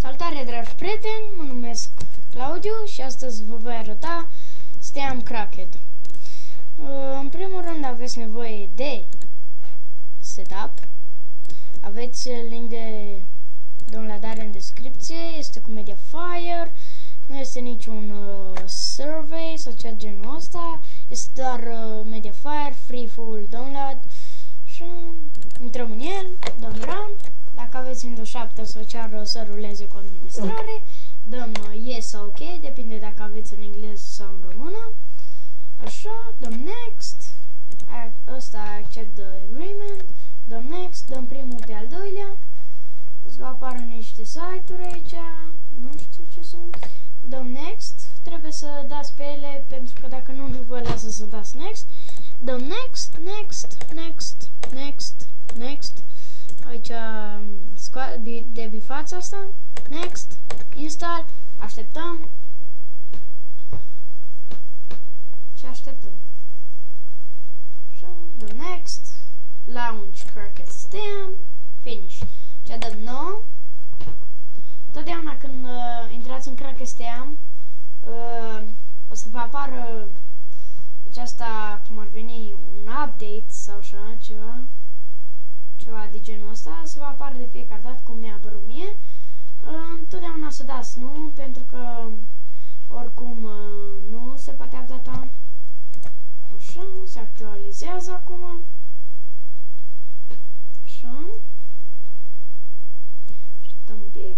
Salutare, dragi prieteni, mă numesc Claudiu și astăzi vă voi arăta Steam Cracked. În primul rând aveți nevoie de setup, aveți link de downloadare în descripție, este cu Mediafire, nu este niciun survey sau ceva genul ăsta, este doar Mediafire, free full download și intrăm în el, dăm run. Dacă aveți Windows 7 o să ceară să ruleze cu administrare, dăm yes sau ok, depinde dacă aveți în engleză sau în română. Așa, dăm next, ăsta accept the agreement, dăm next, dăm primul pe al doilea, o să vă apară niște site-uri aici, nu știu ce sunt, dăm next, trebuie să dați pe ele pentru că dacă nu vă lasă să dați next, dăm next, next, next, next, next. Aici de bifața asta, next, install, așteptăm și așteptăm. Așa, dăm next, launch Cracked Steam, finish. Și dăm no. Totdeauna când intrați în Cracked Steam, o să vă apară aceasta, cum ar veni, un update sau așa, ceva de genul ăsta, să vă apară de fiecare dată cum mi-a apărut mie. Întotdeauna să dați nu, pentru că oricum nu se poate updata. Așa, se actualizează acum. Așa. Așteptăm un pic.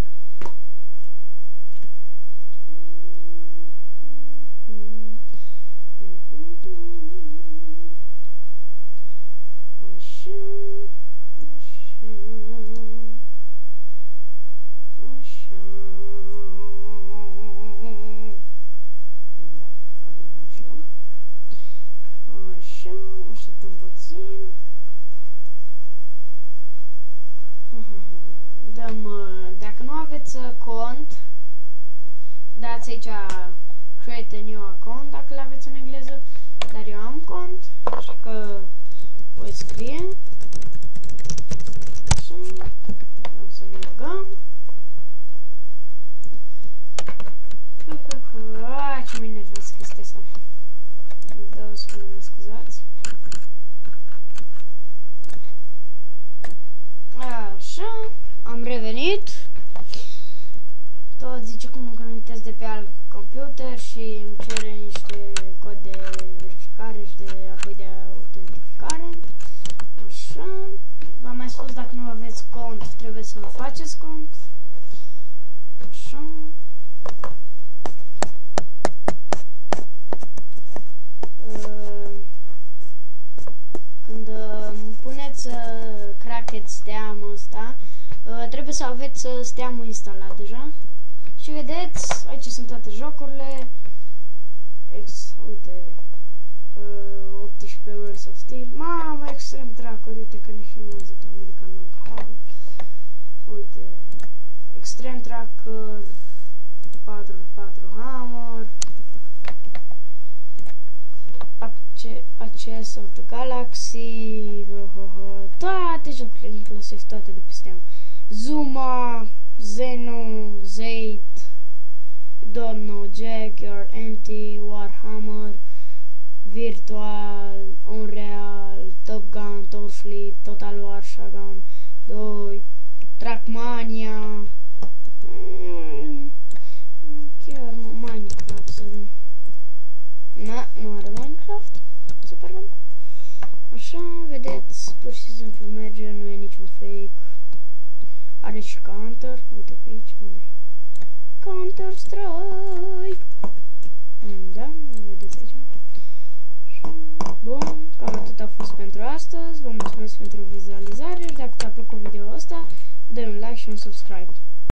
Așteptăm puțin. Dăm, dacă nu aveți cont, dați aici create a new account dacă le aveți în engleză, dar eu am cont, așa că voi scrie. O să ne logăm. Ce mă enervează chestia asta. 2 secunde, mă scuzați. Așa, am revenit. Tot zice cum îmi conectez de pe alt computer și îmi cere niște cod de verificare și de apoi de autentificare. Așa, v-am mai spus, dacă nu aveți cont, trebuie să vă faceți cont. Așa. Când puneți Cracked Steam ăsta, trebuie să aveți Steam-ul instalat deja. Și vedeți, aici sunt toate jocurile. Uite, 18 Worlds of Steel. Mamă, Extreme Tracker, uite că ne filmează American Knockout. Uite, Extreme Tracker, 4x4 Hammer, Access of the Galaxy, toate jocurile, inclusiv toate de pe Steam. Zuma, Zeno, Zate, Don't Know Jack, You're Empty, Warhammer, Virtual, Unreal, Top Gun, Torchlight, Total War, Shogun 2, Trackmania, chiar Minecraft să vedem. Nu are Minecraft, super bun. Așa, vedeți, pur și simplu merge, nu e niciun fake. Are și Counter, uite pe aici, unde e? Counter-Strike. Da, vedeți aici. Bun, cam atât a fost pentru astăzi. Vă mulțumesc pentru vizualizare și dacă ți-a plăcut video ăsta, dă un like și un subscribe.